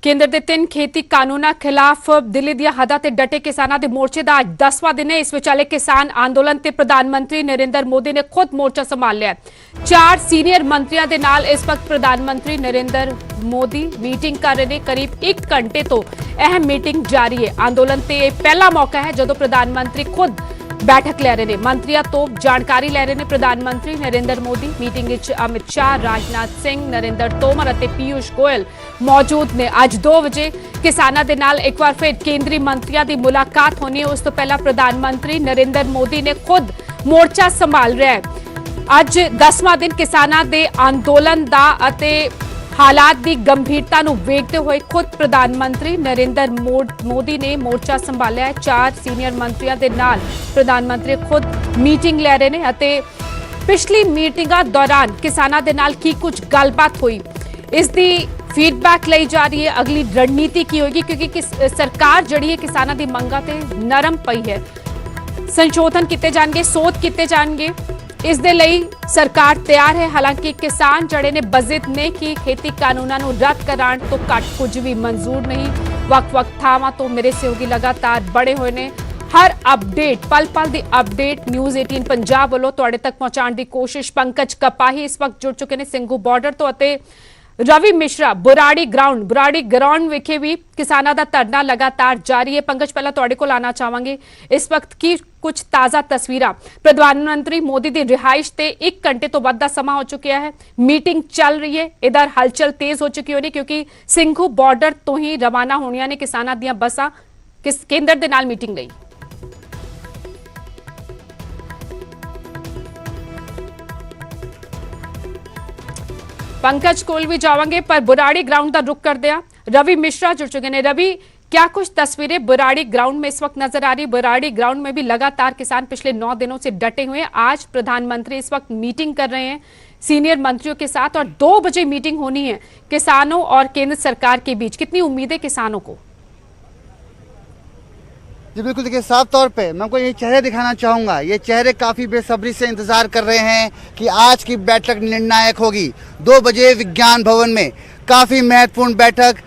केंद्र के 3 खेती कानूनों खिलाफ दिल्ली दी हदा ते डटे किसानों के मोर्चे का आज 10वां दिन है। इस विचाले किसान आंदोलन ते प्रधानमंत्री नरेंद्र मोदी ने खुद मोर्चा संभाल लिया। 4 सीनियर मंत्रियों के नाल इस वक्त प्रधानमंत्री नरेंद्र मोदी मीटिंग कर रहे हैं। करीब 1 घंटे तो अहम मीटिंग जारी है। आंदोलन ते पहला मौका है जदों प्रधानमंत्री खुद बैठक ले रहे हैं। मंत्रियों तो जानकारी ले रहे हैं प्रधानमंत्री नरेंद्र मोदी। मीटिंग विच अमित शाह, राजनाथ सिंह, नरेंद्र तोमर और पीयूष गोयल मौजूद ने। आज 2 बजे किसानों के नाल एक बार फिर केंद्रीय मंत्रियों की मुलाकात होनी है। उस तो पहला प्रधानमंत्री नरेंद्र मोदी ने खुद मोर्चा संभाल रहा है। आज 10वां दिन किसानों के आंदोलन का हालात की गंभीरता नूं वेखते हुए खुद प्रधानमंत्री नरेंद्र मोदी ने मोर्चा संभालिया है। 4 सीनियर मंत्रियों के नाल प्रधानमंत्री खुद मीटिंग ले रहे हैं। पिछली मीटिंगां दौरान किसानों के नाल की कुछ गलबात हुई, इसकी फीडबैक ली जा रही है। अगली रणनीति की होगी, क्योंकि सरकार जड़ी है किसानों की मंगां ते नरम पई है। संशोधन किए जाएंगे, सोध किए जाएंगे, इस दे लई सरकार तैयार है। हालांकि किसान जड़े ने बजिद ने कि खेती कानूनों को रद्द कराण तो घट कुछ भी मंजूर नहीं। वक्त थावां तो मेरे सहयोगी लगातार बड़े हुए ने। हर अपडेट पल पल की अपडेट न्यूज़ 18 पंजाब वालों तुहाडे तक पहुंचाने की कोशिश। पंकज कपाही इस वक्त जुड़ चुके हैं ਸਿੰਘੂ बॉर्डर तो। रवि मिश्रा बुराड़ी ग्राउंड विखे भी किसानों का धरना लगातार जारी है। पंकज पहला तुहाडे कोल आना चाहांगे, इस वक्त की कुछ ताज़ा तस्वीर प्रधानमंत्री मोदी की रिहाइश से 1 घंटे तो वध दा समा हो चुका है। मीटिंग चल रही है, इधर हलचल तेज हो चुकी होनी, क्योंकि ਸਿੰਘੂ बॉर्डर तो ही रवाना होनिया ने किसानों दी बसां केंद्र दे नाल मीटिंग लई। पंकज कोल भी जावांगे, पर बुराड़ी ग्राउंड का रुख कर दिया। रवि मिश्रा जुड़ चुके हैं। रवि, क्या कुछ तस्वीरें बुराड़ी ग्राउंड में इस वक्त नजर आ रही? बुराड़ी ग्राउंड में भी लगातार किसान पिछले 9 दिनों से डटे हुए हैं। आज प्रधानमंत्री इस वक्त मीटिंग कर रहे हैं सीनियर मंत्रियों के साथ, और 2 बजे मीटिंग होनी है किसानों और केंद्र सरकार के बीच। कितनी उम्मीदें किसानों को? जी बिल्कुल, देखिए साफ तौर पे मैं आपको ये चेहरे दिखाना चाहूँगा। ये चेहरे काफ़ी बेसब्री से इंतज़ार कर रहे हैं कि आज की बैठक निर्णायक होगी। 2 बजे विज्ञान भवन में काफ़ी महत्वपूर्ण बैठक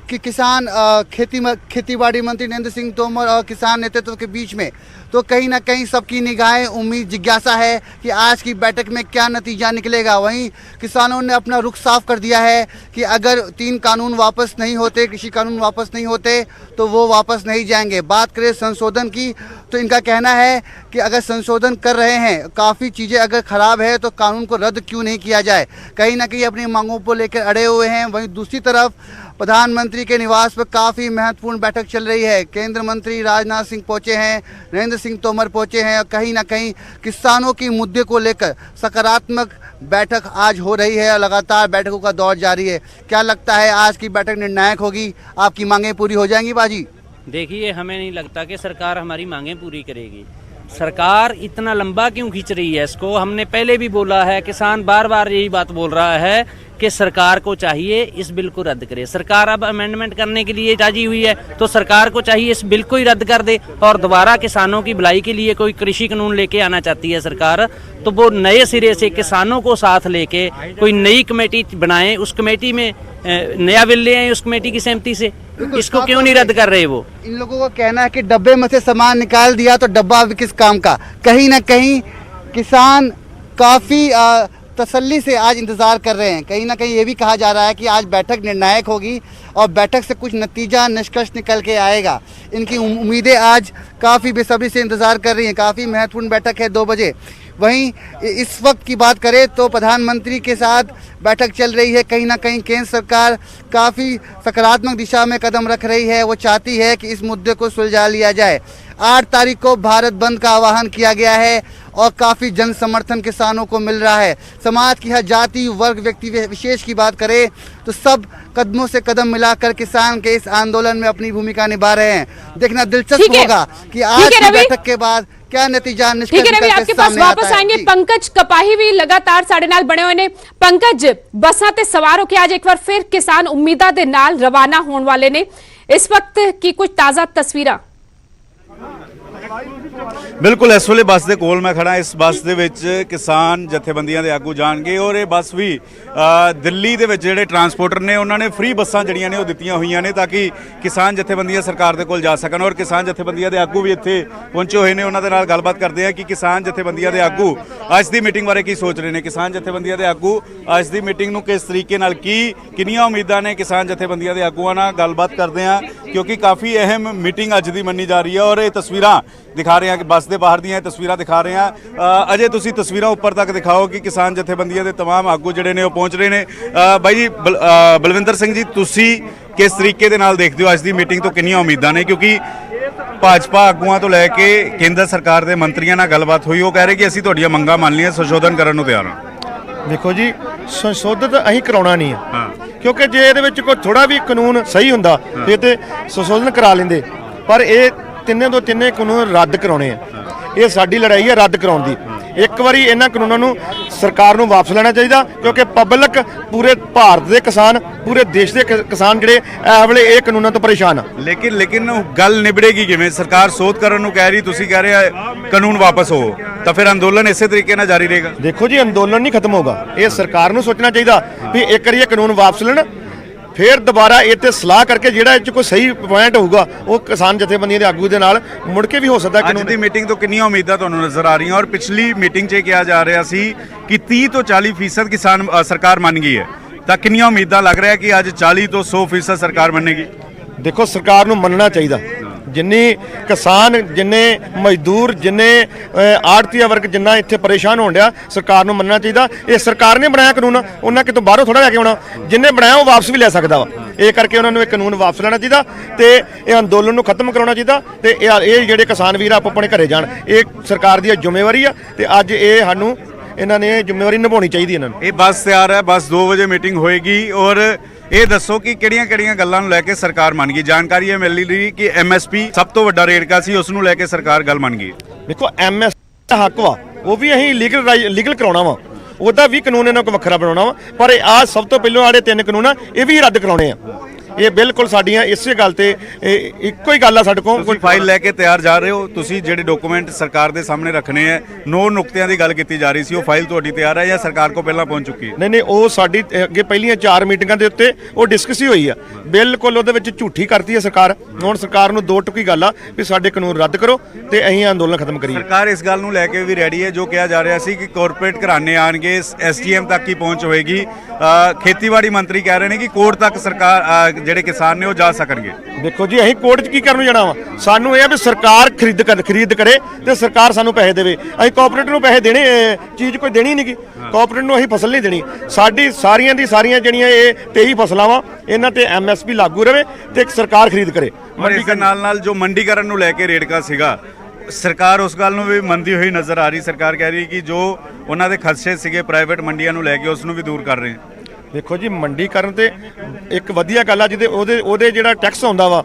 कि किसान खेतीबाड़ी मंत्री नरेंद्र सिंह तोमर और किसान नेतृत्व के बीच में। तो कहीं ना कहीं सबकी निगाहें, उम्मीद, जिज्ञासा है कि आज की बैठक में क्या नतीजा निकलेगा। वहीं किसानों ने अपना रुख साफ कर दिया है कि अगर 3 कानून वापस नहीं होते, कृषि कानून वापस नहीं होते, तो वो वापस नहीं जाएंगे। बात करें संशोधन की, तो इनका कहना है कि अगर संशोधन कर रहे हैं, काफ़ी चीज़ें अगर ख़राब है, तो कानून को रद्द क्यों नहीं किया जाए। कहीं ना कहीं अपनी मांगों को लेकर अड़े हुए हैं। वहीं दूसरी तरफ प्रधानमंत्री के निवास पर काफ़ी महत्वपूर्ण बैठक चल रही है। केंद्र मंत्री राजनाथ सिंह पहुंचे हैं, नरेंद्र सिंह तोमर पहुंचे हैं, और कहीं ना कहीं किसानों की मुद्दे को लेकर सकारात्मक बैठक आज हो रही है। लगातार बैठकों का दौर जारी है। क्या लगता है आज की बैठक निर्णायक होगी? आपकी मांगें पूरी हो जाएंगी बाजी? देखिए, हमें नहीं लगता कि सरकार हमारी मांगें पूरी करेगी। सरकार इतना लंबा क्यों खींच रही है इसको? हमने पहले भी बोला है, किसान बार बार यही बात बोल रहा है कि सरकार को चाहिए इस बिल को रद्द करे। सरकार अब अमेंडमेंट करने के लिए राजी हुई है, तो सरकार को चाहिए इस बिल को ही रद्द कर दे और दोबारा किसानों की भलाई के लिए कोई कृषि कानून लेके आना चाहती है सरकार, तो वो नए सिरे से किसानों को साथ लेके कोई नई कमेटी बनाए, उस कमेटी में नया बिल ले आए, उस कमेटी की सहमति से। इसको क्यों नहीं रद्द कर रहे? वो इन लोगों का कहना है कि डब्बे में से सामान निकाल दिया तो डब्बा किस काम का। कहीं ना कहीं किसान काफ़ी तसल्ली से आज इंतज़ार कर रहे हैं। कहीं ना कहीं ये भी कहा जा रहा है कि आज बैठक निर्णायक होगी और बैठक से कुछ नतीजा, निष्कर्ष निकल के आएगा। इनकी उम्मीदें आज काफ़ी बेसब्री से इंतज़ार कर रही हैं। काफ़ी महत्वपूर्ण बैठक है 2 बजे। वहीं इस वक्त की बात करें तो प्रधानमंत्री के साथ बैठक चल रही है। कहीं ना कहीं केंद्र सरकार काफ़ी सकारात्मक दिशा में कदम रख रही है। वो चाहती है कि इस मुद्दे को सुलझा लिया जाए। 8 तारीख को भारत बंद का आह्वान किया गया है और काफ़ी जन समर्थन किसानों को मिल रहा है। समाज की हर जाति, वर्ग, व्यक्ति विशेष की बात करें तो सब कदमों से कदम मिलाकर किसान के इस आंदोलन में अपनी भूमिका निभा रहे हैं। देखना दिलचस्प होगा कि आज की बैठक के बाद क्या नतीजा निष्कर्ष निकल के आपके पास वापस आएंगे। पंकज कपाही भी लगातार साढ़े नाल बने हुए ने। पंकज, बसां ते सवार होके आज एक बार फिर किसान उम्मीदां दे नाल रवाना होने वाले ने। इस वक्त की कुछ ताजा तस्वीरां? ਬਿਲਕੁਲ ਇਸ ਵੇਲੇ ਬੱਸ ਦੇ ਕੋਲ ਮੈਂ ਖੜਾ। ਇਸ ਬੱਸ ਦੇ ਵਿੱਚ ਕਿਸਾਨ ਜਥੇਬੰਦੀਆਂ ਦੇ ਆਗੂ ਜਾਣਗੇ ਔਰ ਇਹ ਬੱਸ ਵੀ ਦਿੱਲੀ ਦੇ ਵਿੱਚ ਜਿਹੜੇ ਟਰਾਂਸਪੋਰਟਰ ਨੇ ਉਹਨਾਂ ਨੇ ਫ੍ਰੀ ਬੱਸਾਂ ਜਿਹੜੀਆਂ ਨੇ ਉਹ ਦਿੱਤੀਆਂ ਹੋਈਆਂ ਨੇ ਤਾਂ ਕਿ ਕਿਸਾਨ ਜਥੇਬੰਦੀਆਂ ਸਰਕਾਰ ਦੇ ਕੋਲ ਜਾ ਸਕਣ। ਔਰ ਕਿਸਾਨ ਜਥੇਬੰਦੀਆਂ ਦੇ ਆਗੂ ਵੀ ਇੱਥੇ ਪਹੁੰਚੇ ਹੋਏ ਨੇ, ਉਹਨਾਂ ਦੇ ਨਾਲ ਗੱਲਬਾਤ ਕਰਦੇ ਆ ਕਿ ਕਿਸਾਨ ਜਥੇਬੰਦੀਆਂ ਦੇ ਆਗੂ ਅੱਜ ਦੀ ਮੀਟਿੰਗ ਬਾਰੇ ਕੀ ਸੋਚ ਰਹੇ ਨੇ। ਕਿਸਾਨ ਜਥੇਬੰਦੀਆਂ ਦੇ ਆਗੂ ਅੱਜ ਦੀ ਮੀਟਿੰਗ ਨੂੰ ਕਿਸ ਤਰੀਕੇ ਨਾਲ ਕਿੰਨੀਆਂ ਉਮੀਦਾਂ ਨੇ ਕਿਸਾਨ ਜਥੇਬੰਦੀਆਂ ਦੇ ਆਗੂਆਂ ਨਾਲ ਗੱਲਬਾਤ ਕਰਦੇ ਆ ਕਿਉਂਕਿ ਕਾਫੀ ਅਹਿਮ ਮੀਟਿੰਗ ਅੱਜ ਦੀ ਮੰਨੀ ਜਾ ਰਹੀ ਹੈ। ਔਰ ਇਹ ਤਸਵੀਰਾਂ ਦਿਖਾ ਰਹੇ ਹਾਂ ਕਿ ਬੱਸ ਦੇ ਬਾਹਰ ਦੀਆਂ ਤਸਵੀਰਾਂ ਦਿਖਾ ਰਹੇ ਹਾਂ। ਅਜੇ ਤੁਸੀਂ ਤਸਵੀਰਾਂ ਉੱਪਰ ਤੱਕ ਦਿਖਾਓ ਕਿ ਕਿਸਾਨ ਜਥੇਬੰਦੀਆਂ ਦੇ तमाम ਆਗੂ ਜਿਹੜੇ ਨੇ ਉਹ ਪਹੁੰਚ ਰਹੇ ਨੇ। ਬਾਈ ਜੀ ਬਲਵਿੰਦਰ ਸਿੰਘ ਜੀ, ਤੁਸੀਂ ਕਿਸ ਤਰੀਕੇ ਦੇ ਨਾਲ ਦੇਖਦੇ ਹੋ ਅੱਜ ਦੀ ਮੀਟਿੰਗ ਤੋਂ ਕਿੰਨੀਆਂ ਉਮੀਦਾਂ ਨੇ ਕਿਉਂਕਿ ਭਾਜਪਾ ਆਗੂਆਂ ਤੋਂ ਲੈ ਕੇ ਕੇਂਦਰ ਸਰਕਾਰ ਦੇ ਮੰਤਰੀਆਂ ਨਾਲ ਗੱਲਬਾਤ ਹੋਈ, ਉਹ ਕਹਿ ਰਹੇ ਕਿ ਅਸੀਂ ਤੁਹਾਡੀਆਂ ਮੰਗਾਂ ਮੰਨ ਲਈਆਂ, ਸੰਸ਼ੋਧਨ ਕਰਨ ਨੂੰ ਤਿਆਰ ਹਾਂ। ਦੇਖੋ ਜੀ, ਸੰਸ਼ੋਧਿਤ ਅਸੀਂ ਕਰਾਉਣਾ ਨਹੀਂ ਆ ਕਿਉਂਕਿ ਜੇ ਇਹਦੇ ਵਿੱਚ ਕੋਈ ਥੋੜਾ ਵੀ ਕਾਨੂੰਨ ਸਹੀ ਹੁੰਦਾ ਤੇ ਸੰਸ਼ੋਧਨ ਕਰਾ ਲੈਂਦੇ, ਪਰ ਇਹ ਤਿੰਨੇ ਤੋਂ ਤਿੰਨੇ ਕਾਨੂੰਨ ਰੱਦ ਕਰਾਉਣੇ ਆ। ਇਹ ਸਾਡੀ ਲੜਾਈ ਹੈ ਰੱਦ ਕਰਾਉਣ ਦੀ। ਇੱਕ ਵਾਰੀ ਇਹਨਾਂ ਕਾਨੂੰਨਾਂ ਨੂੰ ਸਰਕਾਰ ਨੂੰ ਵਾਪਸ ਲੈਣਾ ਚਾਹੀਦਾ ਕਿਉਂਕਿ ਪਬਲਿਕ, ਪੂਰੇ ਭਾਰਤ ਦੇ ਕਿਸਾਨ, ਪੂਰੇ ਦੇਸ਼ ਦੇ ਕਿਸਾਨ ਜਿਹੜੇ ਇਸ ਵੇਲੇ ਇਹ ਕਾਨੂੰਨਾਂ ਤੋਂ ਪਰੇਸ਼ਾਨ ਆ। ਲੇਕਿਨ ਗੱਲ ਨਿਬੜੇਗੀ ਕਿਵੇਂ? ਸਰਕਾਰ ਸੋਧ ਕਰਨ ਨੂੰ ਕਹਿ ਰਹੀ, ਤੁਸੀਂ ਕਹਿ ਰਹੇ ਕਾਨੂੰਨ ਵਾਪਸ ਹੋ, ਤਾਂ ਫਿਰ ਅੰਦੋਲਨ ਇਸੇ ਤਰੀਕੇ ਨਾਲ ਜਾਰੀ ਰਹੇਗਾ। ਦੇਖੋ ਜੀ, ਅੰਦੋਲਨ ਨਹੀਂ ਖਤਮ ਹੋਗਾ। ਇਹ ਸਰਕਾਰ ਨੂੰ ਸੋਚਣਾ ਚਾਹੀਦਾ ਵੀ ਇੱਕ ਵਾਰੀ ਇਹ ਕਾਨੂੰਨ ਵਾਪਸ ਲੈਣ, ਫਿਰ ਦੁਬਾਰਾ ਇਹ ਤੇ ਸਲਾਹ ਕਰਕੇ ਜਿਹੜਾ ਇਹ 'ਚ ਕੋਈ ਸਹੀ ਪੁਆਇੰਟ ਹੋਊਗਾ ਉਹ ਕਿਸਾਨ ਜਥੇਬੰਦੀਆਂ ਦੇ ਆਗੂ ਦੇ ਨਾਲ ਮੁੜ ਕੇ ਵੀ ਹੋ ਸਕਦਾ। ਅੱਜ ਦੀ ਮੀਟਿੰਗ ਤੋਂ ਕਿੰਨੀਆਂ ਉਮੀਦਾਂ ਤੁਹਾਨੂੰ ਨਜ਼ਰ ਆ ਰਹੀਆਂ? ਔਰ ਪਿਛਲੀ ਮੀਟਿੰਗ 'ਚ ਕਿਹਾ ਜਾ ਰਿਹਾ ਸੀ ਕਿ 30 ਤੋਂ 40% ਕਿਸਾਨ ਸਰਕਾਰ ਮੰਨ ਗਈ ਹੈ, ਤਾਂ ਕਿੰਨੀਆਂ ਉਮੀਦਾਂ ਲੱਗ ਰਿਹਾ ਕਿ ਅੱਜ 40 ਤੋਂ 100% ਸਰਕਾਰ ਮੰਨੇਗੀ? ਦੇਖੋ, ਸਰਕਾਰ ਨੂੰ ਮੰਨਣਾ ਚਾਹੀਦਾ। ਜਿੰਨੀ ਕਿਸਾਨ, ਜਿੰਨੇ ਮਜ਼ਦੂਰ, ਜਿੰਨੇ ਆੜਤੀਆ ਵਰਗ ਜਿੰਨਾ ਇੱਥੇ ਪਰੇਸ਼ਾਨ ਹੋਣ ਡਿਆ, ਸਰਕਾਰ ਨੂੰ ਮੰਨਣਾ ਚਾਹੀਦਾ। ਇਹ ਸਰਕਾਰ ਨੇ ਬਣਾਇਆ ਕਾਨੂੰਨ, ਉਹਨਾਂ ਕਿਤੋਂ ਬਾਹਰੋਂ ਥੋੜਾ ਲੈ ਕੇ ਆਉਣਾ। ਜਿੰਨੇ ਬਣਾਇਆ ਉਹ ਵਾਪਸ ਵੀ ਲੈ ਸਕਦਾ ਵਾ। ਇਹ ਕਰਕੇ ਉਹਨਾਂ ਨੂੰ ਇਹ ਕਾਨੂੰਨ ਵਾਪਸ ਲੈਣਾ ਚਾਹੀਦਾ ਤੇ ਇਹ ਅੰਦੋਲਨ ਨੂੰ ਖਤਮ ਕਰਾਉਣਾ ਚਾਹੀਦਾ ਤੇ ਇਹ ਜਿਹੜੇ ਕਿਸਾਨ ਵੀਰ ਆਪੋ ਆਪਣੇ ਘਰੇ ਜਾਣ। ਇਹ ਸਰਕਾਰ ਦੀ ਜ਼ਿੰਮੇਵਾਰੀ ਆ ਤੇ ਅੱਜ ਇਹ ਸਾਨੂੰ ਇਹਨਾਂ ਨੇ ਜ਼ਿੰਮੇਵਾਰੀ ਨਿਭਾਉਣੀ ਚਾਹੀਦੀ ਇਹਨਾਂ ਨੂੰ। ਇਹ ਬੱਸ ਤਿਆਰ ਹੈ, ਬੱਸ 2 ਵਜੇ ਮੀਟਿੰਗ ਹੋਏਗੀ। ਔਰ ਇਹ ਦੱਸੋ ਕਿ ਕਿਹੜੀਆਂ ਗੱਲਾਂ ਨੂੰ ਲੈ ਕੇ ਸਰਕਾਰ ਮੰਨ ਗਈ? ਜਾਣਕਾਰੀ ਇਹ ਮਿਲ ਰਹੀ ਕਿ MSP ਸਭ ਤੋਂ ਵੱਡਾ ਰੇੜਕਾ ਸੀ, ਉਸ ਨੂੰ ਲੈ ਕੇ ਸਰਕਾਰ ਗੱਲ ਮੰਨ ਗਈ। ਦੇਖੋ, MSP ਦਾ ਹੱਕ ਵਾ, ਉਹ ਵੀ ਅਸੀਂ ਲੀਗਲ ਕਰਾਉਣਾ ਵਾ, ਉਹਦਾ ਵੀ ਕਾਨੂੰਨ ਇਹਨਾਂ ਕੋਲ ਵੱਖਰਾ ਬਣਾਉਣਾ ਵਾ, ਪਰ ਆਹ ਸਭ ਤੋਂ ਪਹਿਲਾਂ ਆੜੇ 3 ਕਾਨੂੰਨ ਆ ਇਹ ਵੀ ਰੱਦ ਕਰਾਉਣੇ ਆ। ਇਹ ਬਿਲਕੁਲ ਸਾਡੀਆਂ ਇਸੇ ਗੱਲ ਤੇ ਇੱਕੋ ਹੀ ਗੱਲ ਆ ਸਾਡੇ ਕੋਲ। ਕੋਈ ਫਾਈਲ ਲੈ ਕੇ ਤਿਆਰ ਜਾ ਰਹੇ ਹੋ ਤੁਸੀਂ? ਜਿਹੜੇ ਡਾਕੂਮੈਂਟ ਸਰਕਾਰ ਦੇ ਸਾਹਮਣੇ ਰੱਖਣੇ ਹੈ, 9 ਨੁਕਤਿਆਂ ਦੀ ਗੱਲ ਕੀਤੀ ਜਾ ਰਹੀ ਸੀ, ਉਹ ਫਾਈਲ ਤੁਹਾਡੀ ਤਿਆਰ ਹੈ ਜਾਂ ਸਰਕਾਰ ਕੋਲ ਪਹਿਲਾਂ ਪਹੁੰਚ ਚੁੱਕੀ ਹੈ? ਨਹੀਂ, ਉਹ ਸਾਡੀ ਅੱਗੇ ਪਹਿਲੀਆਂ 4 ਮੀਟਿੰਗਾਂ ਦੇ ਉੱਤੇ ਉਹ ਡਿਸਕਸ ਹੀ ਹੋਈ ਆ। ਬਿਲਕੁਲ ਉਹਦੇ ਵਿੱਚ ਝੂਠੀ ਕਰਤੀ ਹੈ ਸਰਕਾਰ। ਹੁਣ ਸਰਕਾਰ ਨੂੰ 2 ਟੁਕੀ ਗੱਲ ਆ ਵੀ ਸਾਡੇ ਕਾਨੂੰਨ ਰੱਦ ਕਰੋ ਤੇ ਅਸੀਂ ਅੰਦੋਲਨ ਖਤਮ ਕਰੀਏ। ਸਰਕਾਰ ਇਸ ਗੱਲ ਨੂੰ ਲੈ ਕੇ ਵੀ ਰੈਡੀ ਹੈ, ਜੋ ਕਿਹਾ ਜਾ ਰਿਹਾ ਸੀ ਕਿ ਕਾਰਪੋਰੇਟ ਘਰਾਣੇ ਆਣਗੇ, SDM ਤੱਕ ਹੀ ਪਹੁੰਚ ਹੋਏਗੀ। ਖੇਤੀਬਾੜੀ ਮੰਤਰੀ ਕਹਿ ਰਹੇ ਨੇ ਕਿ ਕੋਰਟ ਤੱਕ ਸਰਕਾਰ ਜਿਹੜੇ ਕਿਸਾਨ ਨੇ ਉਹ ਜਾ ਸਕਣਗੇ। ਦੇਖੋ ਜੀ, ਅਸੀਂ ਕੋਰਟ 'ਚ ਕੀ ਕਰਨ ਨੂੰ ਜਾਣਾ ਵਾ? ਸਾਨੂੰ ਇਹ ਆ ਵੀ ਸਰਕਾਰ ਖਰੀਦ ਕਰੇ ਤੇ ਸਰਕਾਰ ਸਾਨੂੰ ਪੈਸੇ ਦੇਵੇ। ਅਸੀਂ ਕਾਰਪੋਰੇਟ ਨੂੰ ਪੈਸੇ ਦੇਣੇ, ਚੀਜ਼ ਕੋਈ ਦੇਣੀ ਨਹੀਂ ਗੀ। ਕਾਰਪੋਰੇਟ ਨੂੰ ਅਸੀਂ ਫਸਲ ਨਹੀਂ ਦੇਣੀ। ਸਾਡੀ ਸਾਰੀਆਂ ਜਿਹੜੀਆਂ ਇਹ 23 ਫਸਲਾਂ ਵਾ, ਇਹਨਾਂ ਤੇ MSP ਲਾਗੂ ਰਵੇ ਤੇ ਸਰਕਾਰ ਖਰੀਦ ਕਰੇ। ਇਸ ਦੇ ਨਾਲ ਜੋ ਮੰਡੀਕਰਨ ਨੂੰ ਲੈ ਕੇ ਰੇੜਕਾ ਸੀਗਾ, ਸਰਕਾਰ ਉਸ ਗੱਲ ਨੂੰ ਵੀ ਮੰਨਦੀ ਹੋਈ ਨਜ਼ਰ ਆ ਰਹੀ। ਸਰਕਾਰ ਕਹਿ ਰਹੀ ਕਿ ਜੋ ਉਹਨਾਂ ਦੇ ਖਦਸ਼ੇ ਸੀਗੇ ਪ੍ਰਾਈਵੇਟ ਮੰਡੀਆਂ ਨੂੰ ਲੈ ਕੇ, ਉਸ ਨੂੰ ਵੀ ਦੂਰ ਕਰ ਰਹੇ। ਦੇਖੋ ਜੀ, ਮੰਡੀਕਰਨ ਤੇ ਇੱਕ ਵਧੀਆ ਗੱਲ ਆ ਜਿਹਦੇ ਉਹਦੇ ਜਿਹੜਾ ਟੈਕਸ ਆਉਂਦਾ ਵਾ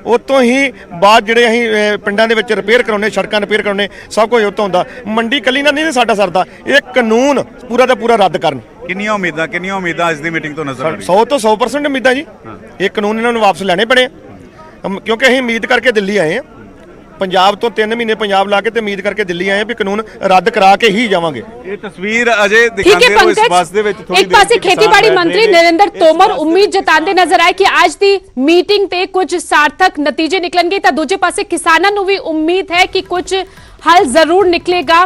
ਉਤੋਂ ਹੀ ਬਾਅਦ ਜਿਹੜੇ ਅਸੀਂ ਪਿੰਡਾਂ ਦੇ ਵਿੱਚ ਰਿਪੇਅਰ ਕਰਾਉਣੇ, ਸੜਕਾਂ ਰਿਪੇਅਰ ਕਰਾਉਣੇ, ਸਭ ਕੁਝ ਉਤੋਂ ਹੁੰਦਾ। ਮੰਡੀ ਕੱਲੀ ਨਾਲ ਨਹੀਂ ਸਾਡਾ ਸਰਦਾ, ਇਹ ਕਾਨੂੰਨ ਪੂਰਾ ਦਾ ਪੂਰਾ ਰੱਦ ਕਰਨ। ਕਿੰਨੀਆਂ ਉਮੀਦਾਂ ਅੱਜ ਦੀ ਮੀਟਿੰਗ ਤੋਂ ਨਜ਼ਰ ਆ ਰਹੀਆਂ? 100 ਤੋਂ 100% ਉਮੀਦਾਂ ਜੀ। ਇਹ ਕਾਨੂੰਨ ਇਹਨਾਂ ਨੂੰ ਵਾਪਸ ਲੈਣੇ ਪੈਣੇ ਕਿਉਂਕਿ ਅਸੀਂ ਉਮੀਦ ਕਰਕੇ ਦਿੱਲੀ ਆਏ ਆ। ਪੰਜਾਬ ਤੋਂ 3 ਮਹੀਨੇ ਪੰਜਾਬ ਲਾ ਕੇ ਤੇ ਉਮੀਦ ਕਰਕੇ ਦਿੱਲੀ ਆਏ ਵੀ ਕਾਨੂੰਨ ਰੱਦ ਕਰਾ ਕੇ ਹੀ ਜਾਵਾਂਗੇ। ਇਹ ਤਸਵੀਰ ਅਜੇ ਦਿਖਾਉਂਦੇ ਹੋ ਇਸ ਬੱਸ ਦੇ ਵਿੱਚ। ਇੱਕ ਪਾਸੇ ਖੇਤੀਬਾੜੀ ਮੰਤਰੀ ਨਰਿੰਦਰ ਤੋਮਰ ਉਮੀਦ ਜਤਾਉਂਦੇ ਨਜ਼ਰ ਆਏ ਕਿ ਅੱਜ ਦੀ ਮੀਟਿੰਗ ਤੇ ਕੁਝ ਸਾਰਥਕ ਨਤੀਜੇ ਨਿਕਲਣਗੇ, ਤਾਂ ਦੂਜੇ ਪਾਸੇ ਕਿਸਾਨਾਂ ਨੂੰ ਵੀ ਉਮੀਦ ਹੈ ਕਿ ਕੁਝ ਹੱਲ ਜ਼ਰੂਰ ਨਿਕਲੇਗਾ।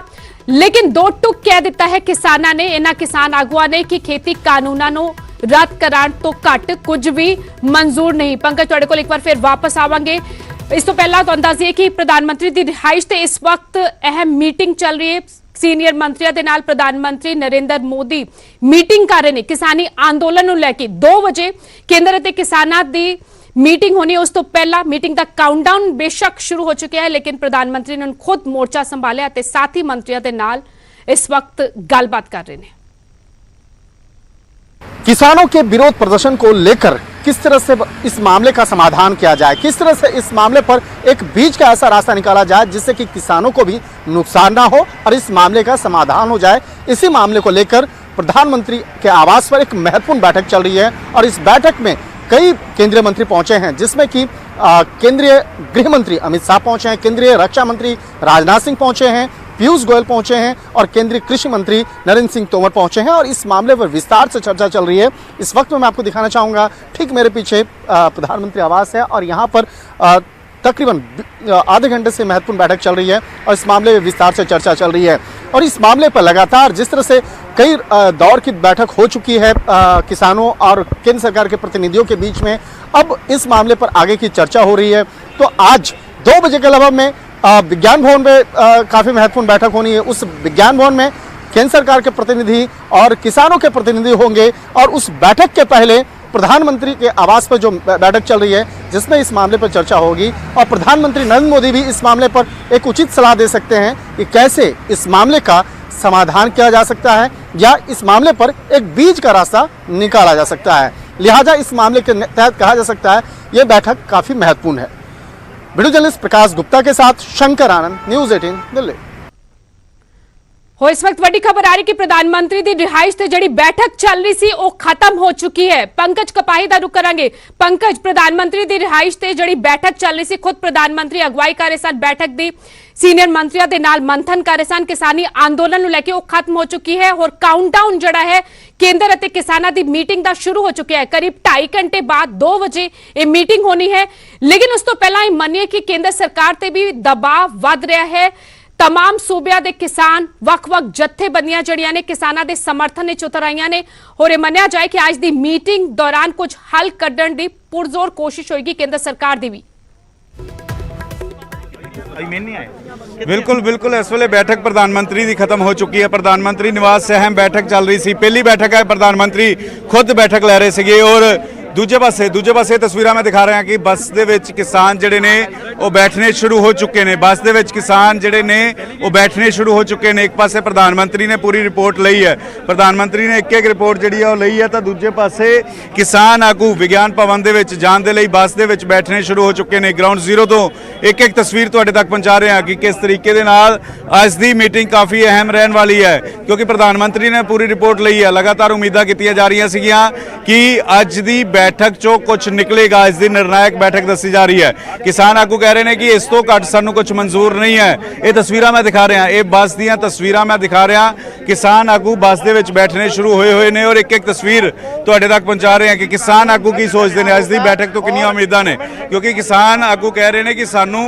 ਲੇਕਿਨ 2 ਟੁਕ ਕਹਿ ਦਿੱਤਾ ਹੈ ਕਿਸਾਨਾਂ ਨੇ, ਇਹਨਾਂ ਕਿਸਾਨ ਆਗੂਆਂ ਨੇ ਕਿ ਖੇਤੀ ਕਾਨੂੰਨਾਂ ਨੂੰ ਰੱਦ ਕਰਾਉਣ ਤੋਂ ਘੱਟ ਕੁਝ ਵੀ ਮਨਜ਼ੂਰ ਨਹੀਂ। ਪੰਕਜ, ਤੁਹਾਡੇ ਕੋਲ ਇੱਕ ਵਾਰ ਫਿਰ ਵਾਪਸ ਆਵਾਂਗੇ। ਇਸ ਤੋਂ ਪਹਿਲਾਂ ਤੁਹਾਨੂੰ ਦੱਸ ਦਈਏ ਕਿ ਪ੍ਰਧਾਨ ਮੰਤਰੀ ਦੀ ਰਿਹਾਇਸ਼ ਤੇ ਇਸ ਵਕਤ ਅਹਿਮ ਮੀਟਿੰਗ ਚੱਲ ਰਹੀ ਹੈ। ਸੀਨੀਅਰ ਮੰਤਰੀਆਂ ਦੇ ਨਾਲ ਪ੍ਰਧਾਨ ਮੰਤਰੀ ਨਰਿੰਦਰ ਮੋਦੀ ਮੀਟਿੰਗ ਕਰ ਰਹੇ ਨੇ ਕਿਸਾਨੀ ਅੰਦੋਲਨ ਨੂੰ ਲੈ ਕੇ। 2 ਵਜੇ ਕੇਂਦਰ ਅਤੇ ਕਿਸਾਨਾਂ ਦੀ ਮੀਟਿੰਗ ਹੋਣੀ। ਉਸ ਤੋਂ ਪਹਿਲਾਂ ਮੀਟਿੰਗ ਦਾ ਕਾਊਂਟਡਾਊਨ ਬੇਸ਼ੱਕ ਸ਼ੁਰੂ ਹੋ ਚੁੱਕਿਆ ਹੈ, ਲੇਕਿਨ ਪ੍ਰਧਾਨ ਮੰਤਰੀ ਨੇ ਖੁਦ ਮੋਰਚਾ ਸੰਭਾਲਿਆ ਤੇ ਸਾਥੀ ਮੰਤਰੀਆਂ ਦੇ ਨਾਲ इस वक्त गलबात कर रहे हैं। किसानों के विरोध प्रदर्शन को लेकर किस तरह से इस मामले का समाधान किया जाए, किस तरह से इस मामले पर एक बीच का ऐसा रास्ता निकाला जाए जिससे कि किसानों को भी नुकसान ना हो और इस मामले का समाधान हो जाए। इसी मामले को लेकर प्रधानमंत्री के आवास पर एक महत्वपूर्ण बैठक चल रही है और इस बैठक में कई केंद्रीय मंत्री पहुंचे हैं, जिसमें कि केंद्रीय गृह मंत्री अमित शाह पहुंचे हैं, केंद्रीय रक्षा मंत्री राजनाथ सिंह पहुंचे हैं, पीयूष गोयल पहुंचे हैं और केंद्रीय कृषि मंत्री नरेंद्र सिंह तोमर पहुंचे हैं और इस मामले पर विस्तार से चर्चा चल रही है। इस वक्त में मैं आपको दिखाना चाहूँगा, ठीक मेरे पीछे प्रधानमंत्री आवास है और यहाँ पर तकरीबन आधे घंटे से महत्वपूर्ण बैठक चल रही है और इस मामले में विस्तार से चर्चा चल रही है। और इस मामले पर लगातार जिस तरह से कई दौर की बैठक हो चुकी है किसानों और केंद्र सरकार के प्रतिनिधियों के बीच में, अब इस मामले पर आगे की चर्चा हो रही है। तो आज 2 बजे के लगभग में विज्ञान भवन में काफ़ी महत्वपूर्ण बैठक होनी है। उस विज्ञान भवन में केंद्र सरकार के प्रतिनिधि और किसानों के प्रतिनिधि होंगे और उस बैठक के पहले प्रधानमंत्री के आवास पर जो बैठक चल रही है जिसमें इस मामले पर चर्चा होगी और प्रधानमंत्री नरेंद्र मोदी भी इस मामले पर एक उचित सलाह दे सकते हैं कि कैसे इस मामले का समाधान किया जा सकता है या इस मामले पर एक बीच का रास्ता निकाला जा सकता है। लिहाजा इस मामले के तहत कहा जा सकता है ये बैठक काफ़ी महत्वपूर्ण है। वीडियो जर्नलिस्ट प्रकाश गुप्ता के साथ शंकर आनंद, न्यूज़ 18 दिल्ली। हो इस वक्त वड्डी खबर आ रही कि प्रधानमंत्री दी रिहाइश ते जड़ी बैठक चल रही सी वो खत्म हो चुकी है। पंकज कपाही दा रुख करांगे। पंकज, प्रधानमंत्री दी रिहाइश ते जड़ी बैठक चल रही सी, खुद प्रधानमंत्री अगवाई कर रहे सन बैठक दी, सीनियर मंत्रियों के नाल मंथन कर रहे सन, किसानी आंदोलन लेके वो खत्म हो चुकी है और काउंटडाउन जड़ा है केंद्र अते किसानां दी मीटिंग दा शुरू हो चुका है। करीब 2.5 घंटे बाद 2 बजे ये मीटिंग होनी है, लेकिन उस तो पहला मनिए कि केंद्र सरकार ते भी दबाव वध रहा है। तमाम सूबिया दे किसान वख-वख जत्थेबंदियां जड़ियां ने किसानां दे समर्थन विच उतर आईयां ने और मन्निया जाए कि आज दी मीटिंग दौरान कुछ हल कड्ढण दी पुरजोर कोशिश होगी केंद्र सरकार दी भी। बिल्कुल बिल्कुल इस वेले बैठक प्रधानमंत्री की खत्म हो चुकी है। प्रधानमंत्री निवास से अहम बैठक चल रही सी, पहली बैठक है, प्रधानमंत्री खुद बैठक ले रहे थे और दूजे पासे तस्वीरां मैं दिखा रहा कि बस दे विच किसान जिहड़े ने वो बैठने शुरू हो चुके ने। बस दे विच किसान जिहड़े ने वो बैठने शुरू हो चुके ने। एक पासे प्रधानमंत्री ने पूरी रिपोर्ट लई है, प्रधानमंत्री ने एक रिपोर्ट जिहड़ी है वो लई है, तो दूजे पासे किसान आगू विज्ञान भवन दे विच जाण दे लई बस दे विच बैठने शुरू हो चुके ने। ग्राउंड जीरो तो एक एक तस्वीर तुहाडे तक पहुंचा रहे हैं कि किस तरीके दे नाल अज दी मीटिंग काफ़ी अहम रहने वाली है, क्योंकि प्रधानमंत्री ने पूरी रिपोर्ट लई है। लगातार उम्मीदां कीतियां जा रही सीगियां कि अज दी बैठक चो कुछ निकलेगा। इस दी निर्णायक बैठक दसी जा रही है। किसान आगू कह रहे हैं कि इस तो घट सानू कुछ मंजूर नहीं है। ये तस्वीरां मैं दिखा रहा, ये बस दीयां तस्वीरां मैं दिखा रहा। किसान आगू बस दे विच बैठने शुरू होए हुए ने और एक एक तस्वीर तुहाडे तक पहुंचा रहे हैं कि किसान आगू की सोचते हैं। अज दी बैठक तो कितनी उम्मीदां ने, क्योंकि किसान आगू कह रहे हैं कि सानू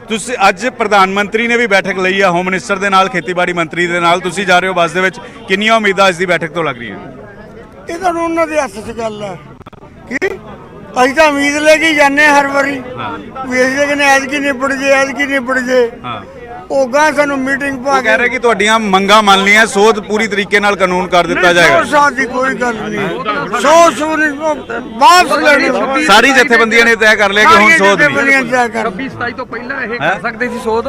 तुसी अज प्रधानमंत्री ने भी बैठक लई है, होम मिनिस्टर दे नाल, खेतीबाड़ी मंत्री दे नाल, तुसी जा रहे हो बस दे विच, कितनी उम्मीदां इस दी बैठक तो लग रही है? ਇਹ ਤਾਂ ਉਹਨਾਂ ਦੇ ਹੱਥ 'ਚ ਗੱਲ ਹੈ ਕਿ ਅਸੀਂ ਤਾਂ ਉਮੀਦ ਲੈ ਕੇ ਜਾਂਦੇ ਹਰ ਵਾਰੀ ਵੀ ਅਸੀਂ ਕਹਿੰਦੇ ਐਤਕੀ ਨਿਬੜ ਜੇ, ਐਤਕੀ ਨਿਬੜ ਜੇ। ਉਹ ਗਾਂ ਸਾਨੂੰ ਮੀਟਿੰਗ ਪਾ ਕਹਿ ਰਹੇ ਕਿ ਤੁਹਾਡੀਆਂ ਮੰਗਾਂ ਮੰਨ ਲਈਆਂ, ਸੋਧ ਪੂਰੀ ਤਰੀਕੇ ਨਾਲ ਕਾਨੂੰਨ ਕਰ ਦਿੱਤਾ ਜਾਏਗਾ। ਸਾਥ ਦੀ ਕੋਈ ਗੱਲ ਨਹੀਂ, ਵਾਪਸ ਲੈਣੀ। ਸਾਰੀ ਜਥੇਬੰਦੀਆਂ ਨੇ ਤੈਅ ਕਰ ਲਿਆ ਕਿ ਹੁਣ ਸੋਧ ਨਹੀਂ। 26-27 ਤੋਂ ਪਹਿਲਾਂ ਇਹ ਕਰ ਸਕਦੇ ਸੀ ਸੋਧ।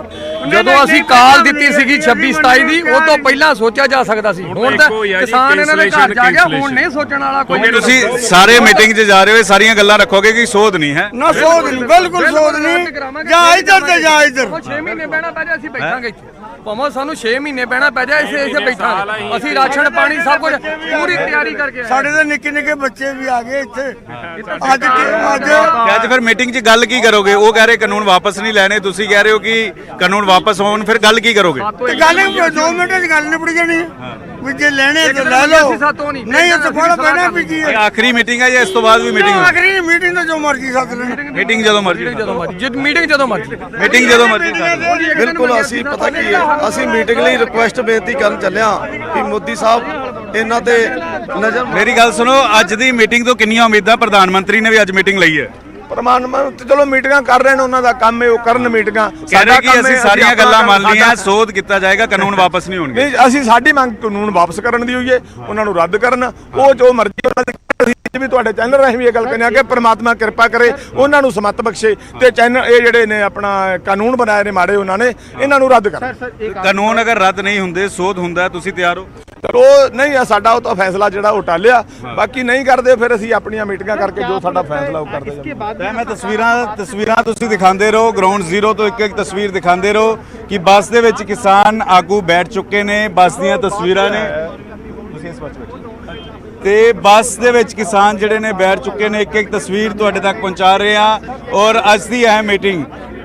ਜਦੋਂ ਅਸੀਂ ਕਾਲ ਦਿੱਤੀ ਸੀਗੀ 26-27 ਦੀ, ਉਹ ਤੋਂ ਪਹਿਲਾਂ ਸੋਚਿਆ ਜਾ ਸਕਦਾ ਸੀ। ਹੁਣ ਤਾਂ ਕਿਸਾਨ ਇਹਨਾਂ ਦੇ ਘਰ ਜਾ ਗਿਆ, ਹੁਣ ਨਹੀਂ ਸੋਚਣ ਵਾਲਾ ਕੋਈ। ਤੁਸੀਂ ਸਾਰੇ ਮੀਟਿੰਗ 'ਚ ਜਾ ਰਹੇ ਹੋ, ਸਾਰੀਆਂ ਗੱਲਾਂ ਰੱਖੋਗੇ ਕਿ ਸੋਧ ਨਹੀਂ ਹੈ? ਨਾ ਸੋਧ ਨਹੀਂ, ਬਿਲਕੁਲ ਸੋਧ ਨਹੀਂ। ਜਾਂ ਇੱਧਰ ਤੇ ਜਾਂ ਇੱਧਰ। 6 ਮਹੀਨੇ ਬਹਿਣਾ ਪੈ ਜਾ, ਅਸੀਂ ਬੈਠਾਂਗੇ ਇੱਥੇ। ਭਾਵੇਂ ਸਾਨੂੰ 6 ਮਹੀਨੇ ਬਹਿਣਾ ਪੈ ਜਾ, ਇੱਥੇ ਬੈਠਾਂਗੇ। ਅਸੀਂ ਰਾਸ਼ਨ ਪਾਣੀ ਸਭ ਕੁਝ ਪੂਰੀ ਤਿਆਰੀ ਕਰਕੇ। ਸਾਡੇ ਤਾਂ ਨਿੱਕੇ ਨਿੱਕੇ ਬੱਚੇ ਵੀ ਆ ਗਏ ਇੱਥੇ। ਅੱਜ ਫਿਰ ਮੀਟਿੰਗ 'ਚ ਗੱਲ ਕੀ ਕਰੋਗੇ? ਉਹ ਕਹਿ ਰਹੇ ਕਾਨੂੰਨ ਵਾਪਸ ਨਹੀਂ ਲੈਣੇ, ਤੁਸੀਂ ਕਹਿ ਰਹੇ ਹੋ ਕਿ ਕਾਨੂੰਨ ਵਾਪਸ ਹੋਣ, ਫਿਰ ਗੱਲ ਕੀ ਕਰੋਗੇ? ਗੱਲ 2 ਮਿੰਟਾਂ 'ਚ ਗੱਲ ਨਿਬੜ ਜਾਣੀ ਹੈ ਵੀ ਜੇ ਲੈਣੇ ਤਾਂ ਲੈ ਲਓ, ਨਹੀਂ ਤਾਂ ਫੜ ਪੈਣਾ ਵੀ ਕੀ ਹੈ। ਆਖਰੀ ਮੀਟਿੰਗ ਹੈ ਜਾਂ ਇਸ ਤੋਂ ਬਾਅਦ ਵੀ ਮੀਟਿੰਗ? ਆਖਰੀ ਮੀਟਿੰਗ ਤਾਂ ਜੋ ਮਰਜ਼ੀ ਸੱਦ ਲੈਣ। ਮੀਟਿੰਗ ਜਦੋਂ ਮਰਜ਼ੀ ਮੀਟਿੰਗ ਜਦੋਂ ਮਰਜ਼ੀ ਮੀਟਿੰਗ ਜਦੋਂ ਮਰਜ਼ੀ ਬਿਲਕੁਲ। ਅਸੀਂ ਪਤਾ ਕੀ ਹੈ, ਅਸੀਂ ਮੀਟਿੰਗ ਲਈ ਰਿਕੁਐਸਟ ਬੇਨਤੀ ਕਰਨ ਚੱਲਿਆ ਕਿ ਮੋਦੀ ਸਾਹਿਬ ਇਹਨਾਂ ਤੇ ਨਜ਼ਰ। ਮੇਰੀ ਗੱਲ ਸੁਣੋ, ਅੱਜ ਦੀ ਮੀਟਿੰਗ ਤੋਂ ਕਿੰਨੀਆਂ ਉਮੀਦਾਂ? ਪ੍ਰਧਾਨ ਮੰਤਰੀ ਨੇ ਵੀ ਅੱਜ ਮੀਟਿੰਗ ਲਈ ਹੈ। ਪ੍ਰਮਾਨ ਚਲੋ ਮੀਟਿੰਗਾਂ ਕਰ ਰਹੇ ਨੇ, ਉਹਨਾਂ ਦਾ ਕੰਮ ਹੈ, ਉਹ ਕਰਨ ਮੀਟਿੰਗਾਂ। ਸਾਡਾ ਕੀ ਅਸੀਂ ਸਾਰੀਆਂ ਗੱਲਾਂ ਮੰਨ ਲਈਆਂ, ਸੋਧ ਕੀਤਾ ਜਾਏਗਾ, ਕਾਨੂੰਨ ਵਾਪਸ ਨਹੀਂ ਹੋਣਗੇ। ਨਹੀਂ, ਅਸੀਂ ਸਾਡੀ ਮੰਗ ਕਾਨੂੰਨ ਵਾਪਸ ਕਰਨ ਦੀ ਹੋਈ ਹੈ, ਉਹਨਾਂ ਨੂੰ ਰੱਦ ਕਰਨ। ਉਹ ਜੋ ਮਰਜ਼ੀ ਉਹਨਾਂ ਦੀ ਵੀ ਤੁਹਾਡੇ ਚੈਨਲ ਰਾਹੀਂ ਵੀ ਇਹ ਗੱਲ ਕਹਿੰਦੇ ਆ ਕਿ ਪ੍ਰਮਾਤਮਾ ਕਿਰਪਾ ਕਰੇ, ਉਹਨਾਂ ਨੂੰ ਸਮਤ ਬਖਸ਼ੇ ਤੇ ਚੈਨਲ ਇਹ ਜਿਹੜੇ ਨੇ ਆਪਣਾ ਕਾਨੂੰਨ ਬਣਾਏ ਨੇ ਮਾੜੇ, ਉਹਨਾਂ ਨੇ ਇਹਨਾਂ ਨੂੰ ਰੱਦ ਕਰਨ। ਕਾਨੂੰਨ ਅਗਰ ਰੱਦ ਨਹੀਂ ਹੁੰਦੇ, ਸੋਧ ਹੁੰਦਾ, ਤੁਸੀਂ ਤਿਆਰ ਹੋ? ਉਹ ਨਹੀਂ, ਸਾਡਾ ਉਹ ਤਾਂ ਫੈਸਲਾ ਜਿਹੜਾ ਉਹ ਟਾਲਿਆ, ਬਾਕੀ ਨਹੀਂ ਕਰਦੇ ਫਿਰ ਅਸੀਂ ਆਪਣੀਆਂ ਮੀਟਿੰਗਾਂ ਕਰਕੇ ਜੋ ਸਾਡਾ ਫੈਸਲਾ ਉਹ ਕਰਦੇ ਜਾਵਾਂਗੇ। ਮੈਂ ਤਸਵੀਰਾਂ ਤੁਸੀਂ ਦਿਖਾਉਂਦੇ ਰਹੋ, ਗਰਾਊਂਡ ਜ਼ੀਰੋ ਤੋਂ ਇੱਕ ਇੱਕ ਤਸਵੀਰ ਦਿਖਾਉਂਦੇ ਰਹੋ ਕਿ ਬੱਸ ਦੇ ਵਿੱਚ ਕਿਸਾਨ ਆਗੂ ਬੈਠ ਚੁੱਕੇ ਨੇ। ਬੱਸ ਦੀਆਂ ਤਸਵੀਰਾਂ ਨੇ, ਤੁਸੀਂ ਇਸ ਵਿੱਚ ਤੇ ਬੱਸ ਦੇ ਵਿੱਚ ਕਿਸਾਨ ਜਿਹੜੇ ਨੇ ਬੈਠ ਚੁੱਕੇ ਨੇ। ਇੱਕ ਇੱਕ ਤਸਵੀਰ ਤੁਹਾਡੇ ਤੱਕ ਪਹੁੰਚਾ ਰਹੇ ਹਾਂ। ਔਰ ਅੱਜ ਦੀ ਅਹਿਮ ਮੀਟਿੰਗ,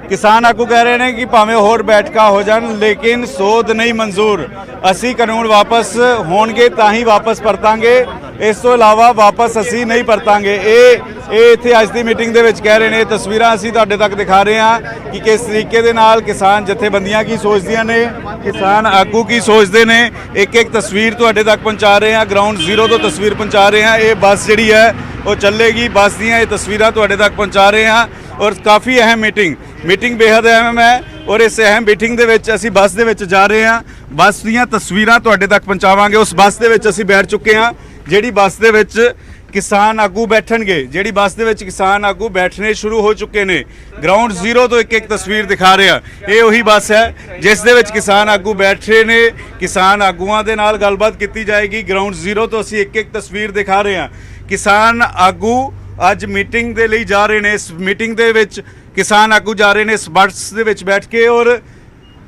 ਕਿਸਾਨ ਆਗੂ ਕਹਿ ਰਹੇ ਨੇ ਕਿ ਭਾਵੇਂ ਹੋਰ ਬੈਠਕਾਂ ਹੋ ਜਾਣ ਲੇਕਿਨ ਸੋਧ ਨਹੀਂ ਮਨਜ਼ੂਰ। ਅਸੀਂ ਕਾਨੂੰਨ ਵਾਪਸ ਹੋਣਗੇ ਤਾਂ ਹੀ ਵਾਪਸ ਪਰਤਾਂਗੇ, ਇਸ ਤੋਂ ਇਲਾਵਾ ਵਾਪਸ ਅਸੀਂ ਨਹੀਂ ਪਰਤਾਂਗੇ। ਇਹ ਇੱਥੇ ਅੱਜ ਦੀ ਮੀਟਿੰਗ ਦੇ ਵਿੱਚ ਕਹਿ ਰਹੇ ਨੇ। ਤਸਵੀਰਾਂ ਅਸੀਂ ਤੁਹਾਡੇ ਤੱਕ ਦਿਖਾ ਰਹੇ ਹਾਂ ਕਿ ਕਿਸ ਤਰੀਕੇ ਦੇ ਨਾਲ ਕਿਸਾਨ ਜਥੇਬੰਦੀਆਂ ਕੀ ਸੋਚਦੀਆਂ ਨੇ, ਕਿਸਾਨ ਆਗੂ ਕੀ ਸੋਚਦੇ ਨੇ। ਇੱਕ ਇੱਕ ਤਸਵੀਰ ਤੁਹਾਡੇ ਤੱਕ ਪਹੁੰਚਾ ਰਹੇ ਹਾਂ, ਗਰਾਊਂਡ ਜ਼ੀਰੋ ਤੋਂ ਤਸਵੀਰ ਪਹੁੰਚਾ ਰਹੇ ਹਾਂ। ਇਹ ਬੱਸ ਜਿਹੜੀ ਹੈ ਉਹ ਚੱਲੇਗੀ, ਬੱਸ ਦੀਆਂ ਇਹ ਤਸਵੀਰਾਂ ਤੁਹਾਡੇ ਤੱਕ ਪਹੁੰਚਾ ਰਹੇ ਹਾਂ। ਔਰ ਕਾਫੀ ਅਹਿਮ ਮੀਟਿੰਗ ਬੇहद ਅਹਿਮ ਹੈ। ਔਰ ਇਸ ਅਹਿਮ ਮੀਟਿੰਗ ਦੇ ਵਿੱਚ ਅਸੀਂ ਬੱਸ ਦੇ ਵਿੱਚ ਜਾ ਰਹੇ ਹਾਂ, ਬੱਸ ਦੀਆਂ ਤਸਵੀਰਾਂ ਤੁਹਾਡੇ ਤੱਕ ਪਹੁੰਚਾਵਾਂਗੇ। ਉਸ ਬੱਸ ਦੇ ਵਿੱਚ ਅਸੀਂ ਬੈਠ ਚੁੱਕੇ ਹਾਂ ਜਿਹੜੀ ਬੱਸ ਦੇ ਵਿੱਚ ਕਿਸਾਨ ਆਗੂ ਬੈਠਣਗੇ, ਜਿਹੜੀ ਬੱਸ ਦੇ ਵਿੱਚ ਕਿਸਾਨ ਆਗੂ ਬੈਠਣੇ ਸ਼ੁਰੂ ਹੋ ਚੁੱਕੇ ਨੇ। ਗਰਾਊਂਡ ਜ਼ੀਰੋ ਤੋਂ ਇੱਕ ਇੱਕ ਤਸਵੀਰ ਦਿਖਾ ਰਿਹਾ। ਇਹ ਉਹੀ ਬੱਸ ਹੈ ਜਿਸ ਦੇ ਵਿੱਚ ਕਿਸਾਨ ਆਗੂ ਬੈਠੇ ਨੇ। ਕਿਸਾਨ ਆਗੂਆਂ ਦੇ ਨਾਲ ਗੱਲਬਾਤ ਕੀਤੀ ਜਾਏਗੀ। ਗਰਾਊਂਡ ਜ਼ੀਰੋ ਤੋਂ ਅਸੀਂ ਇੱਕ ਇੱਕ ਤਸਵੀਰ ਦਿਖਾ ਰਹੇ ਹਾਂ। ਕਿਸਾਨ ਆਗੂ ਅੱਜ ਮੀਟਿੰਗ ਦੇ ਲਈ ਜਾ ਰਹੇ ਨੇ। ਇਸ ਮੀਟਿੰਗ ਦੇ ਵਿੱਚ ਕਿਸਾਨ ਆਗੂ ਜਾ ਰਹੇ ਨੇ ਇਸ ਬੱਸ ਦੇ ਵਿੱਚ ਬੈਠ ਕੇ। ਔਰ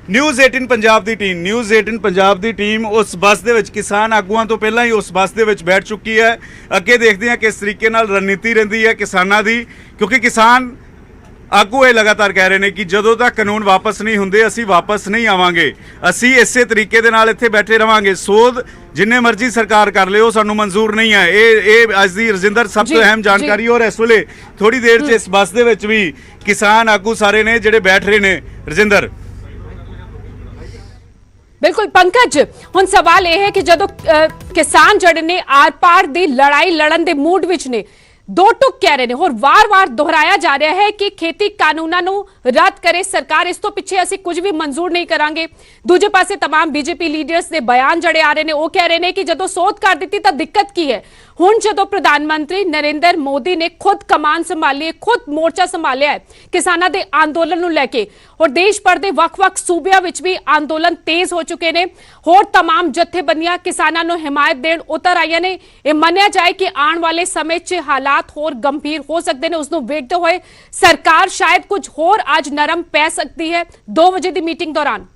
ਨਿਊਜ਼ 18 ਪੰਜਾਬ ਦੀ ਟੀਮ ਉਸ ਬੱਸ ਦੇ ਵਿੱਚ ਕਿਸਾਨ ਆਗੂਆਂ ਤੋਂ ਪਹਿਲਾਂ ਹੀ ਉਸ ਬੱਸ ਦੇ ਵਿੱਚ ਬੈਠ ਚੁੱਕੀ ਹੈ। ਅੱਗੇ ਦੇਖਦੇ ਹਾਂ ਕਿਸ ਤਰੀਕੇ ਨਾਲ ਰਣਨੀਤੀ ਰਹਿੰਦੀ ਹੈ ਕਿਸਾਨਾਂ ਦੀ, ਕਿਉਂਕਿ ਕਿਸਾਨ ਆਗੂ ਇਹ ਲਗਾਤਾਰ ਕਹਿ ਰਹੇ ਨੇ ਕਿ ਜਦੋਂ ਤੱਕ ਕਾਨੂੰਨ ਵਾਪਸ ਨਹੀਂ ਹੁੰਦੇ ਅਸੀਂ ਵਾਪਸ ਨਹੀਂ ਆਵਾਂਗੇ, ਅਸੀਂ ਇਸੇ ਤਰੀਕੇ ਦੇ ਨਾਲ ਇੱਥੇ ਬੈਠੇ ਰਵਾਂਗੇ। ਸੋਧ ਜਿੰਨੇ ਮਰਜ਼ੀ ਸਰਕਾਰ ਕਰ ਲਿਓ ਸਾਨੂੰ ਮਨਜ਼ੂਰ ਨਹੀਂ ਹੈ। ਇਹ ਅੱਜ ਦੀ ਰਜਿੰਦਰ ਸਭ ਤੋਂ ਅਹਿਮ ਜਾਣਕਾਰੀ। ਔਰ ਇਸ ਵੇਲੇ ਥੋੜੀ ਦੇਰ 'ਚ ਇਸ ਬੱਸ ਦੇ ਵਿੱਚ ਵੀ ਕਿਸਾਨ ਆਗੂ ਸਾਰੇ ਨੇ ਜਿਹੜੇ ਬੈਠ ਰਹੇ ਨੇ। ਰਜਿੰਦਰ, ਬਿਲਕੁਲ ਪੰਕਜ, ਹੁਣ ਸਵਾਲ ਇਹ ਹੈ ਕਿ ਜਦੋਂ ਕਿਸਾਨ ਜਿਹੜੇ ਨੇ ਆਰ-ਪਾਰ ਦੀ ਲੜਾਈ ਲੜਨ ਦੇ ਮੂਡ ਵਿੱਚ ਨੇ, ਦੋ ਟੁਕ ਕਹਿ ਰਹੇ ਨੇ ਹੋਰ ਵਾਰ-ਵਾਰ ਦੁਹਰਾਇਆ ਜਾ ਰਿਹਾ ਹੈ ਕਿ ਖੇਤੀ ਕਾਨੂੰਨਾਂ ਨੂੰ ਰੱਦ ਕਰੇ ਸਰਕਾਰ, ਇਸ ਤੋਂ ਪਿੱਛੇ ਅਸੀਂ ਕੁਝ ਵੀ ਮਨਜ਼ੂਰ ਨਹੀਂ ਕਰਾਂਗੇ। ਦੂਜੇ ਪਾਸੇ तमाम ਬੀਜੇਪੀ ਲੀਡਰਸ ਦੇ ਬਿਆਨ ਜਿਹੜੇ ਆ ਰਹੇ ਨੇ ਉਹ ਕਹਿ ਰਹੇ ਨੇ ਕਿ ਜਦੋਂ ਸੋਧ ਕਰ ਦਿੱਤੀ ਤਾਂ ਦਿੱਕਤ ਕੀ ਹੈ। ਹੁਣ ਜਦੋਂ ਪ੍ਰਧਾਨ ਮੰਤਰੀ ਨਰਿੰਦਰ ਮੋਦੀ ਨੇ ਖੁਦ ਕਮਾਨ ਸੰਭਾਲੀ ਹੈ, ਖੁਦ ਮੋਰਚਾ ਸੰਭਾਲਿਆ ਹੈ ਕਿਸਾਨਾਂ ਦੇ ਅੰਦੋਲਨ ਨੂੰ ਲੈ ਕੇ, ਔਰ ਦੇਸ਼ ਭਰ ਦੇ ਵੱਖ-ਵੱਖ ਸੂਬਿਆਂ ਵਿੱਚ ਵੀ ਅੰਦੋਲਨ ਤੇਜ਼ ਹੋ ਚੁੱਕੇ ਨੇ। ਹੋਰ तमाम ਜਥੇਬੰਦੀਆਂ ਕਿਸਾਨਾਂ ਨੂੰ ਹਮਾਇਤ ਦੇਣ ਉਤਰ ਆਈਆਂ ਨੇ। ਇਹ ਮੰਨਿਆ ਜਾਏ ਕਿ ਆਉਣ ਵਾਲੇ ਸਮੇਂ 'ਚ ਹਾਲਾਤ ਹੋਰ ਗੰਭੀਰ ਹੋ ਸਕਦੇ ਨੇ। ਉਸ ਨੂੰ ਵੇਖਦੇ ਹੋਏ ਸਰਕਾਰ ਸ਼ਾਇਦ ਕੁਝ ਹੋਰ ਅੱਜ ਨਰਮ ਪੈ ਸਕਦੀ ਹੈ 2 ਵਜੇ ਦੀ ਮੀਟਿੰਗ ਦੌਰਾਨ।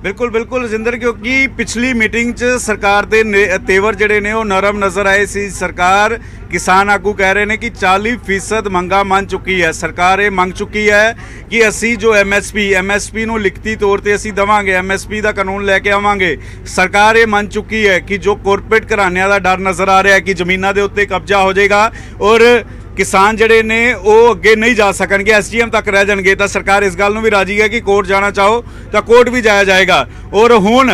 ਬਿਲਕੁਲ ਰਜਿੰਦਰ, ਕਿਉਂਕਿ ਪਿਛਲੀ ਮੀਟਿੰਗ 'ਚ ਸਰਕਾਰ ਦੇ ਤੇਵਰ ਜਿਹੜੇ ਨੇ ਉਹ ਨਰਮ ਨਜ਼ਰ ਆਏ ਸੀ। ਸਰਕਾਰ, ਕਿਸਾਨ ਆਗੂ ਕਹਿ ਰਹੇ ਨੇ ਕਿ 40% ਮੰਗਾਂ ਮੰਨ ਚੁੱਕੀ ਹੈ। ਸਰਕਾਰ ਇਹ ਮੰਗ ਚੁੱਕੀ ਹੈ ਕਿ ਅਸੀਂ ਜੋ ਐਮਐਸਪੀ ਨੂੰ ਲਿਖਤੀ ਤੌਰ ਤੇ ਅਸੀਂ ਦੇਵਾਂਗੇ, ਐਮਐਸਪੀ ਦਾ ਕਾਨੂੰਨ ਲੈ ਕੇ ਆਵਾਂਗੇ। ਸਰਕਾਰ ਇਹ ਮੰਨ ਚੁੱਕੀ ਹੈ ਕਿ ਜੋ ਕਾਰਪੋਰੇਟ ਘਰਾਣਿਆਂ ਦਾ ਡਰ ਨਜ਼ਰ ਆ ਰਿਹਾ ਹੈ ਕਿ ਜ਼ਮੀਨਾਂ ਦੇ ਉੱਤੇ ਕਬਜ਼ਾ ਹੋ ਜਾਏਗਾ ਔਰ ਕਿਸਾਨ ਜਿਹੜੇ ਨੇ ਉਹ ਅੱਗੇ ਨਹੀਂ ਜਾ ਸਕਣਗੇ, ਐਸਡੀਐਮ ਤੱਕ ਰਹਿ ਜਾਣਗੇ, ਤਾਂ ਸਰਕਾਰ ਇਸ ਗੱਲ ਨੂੰ ਵੀ ਰਾਜੀ ਹੈ ਕਿ ਕੋਰਟ ਜਾਣਾ ਚਾਹੋ ਤਾਂ ਕੋਰਟ ਵੀ ਜਾਇਆ ਜਾਏਗਾ। ਔਰ ਹੁਣ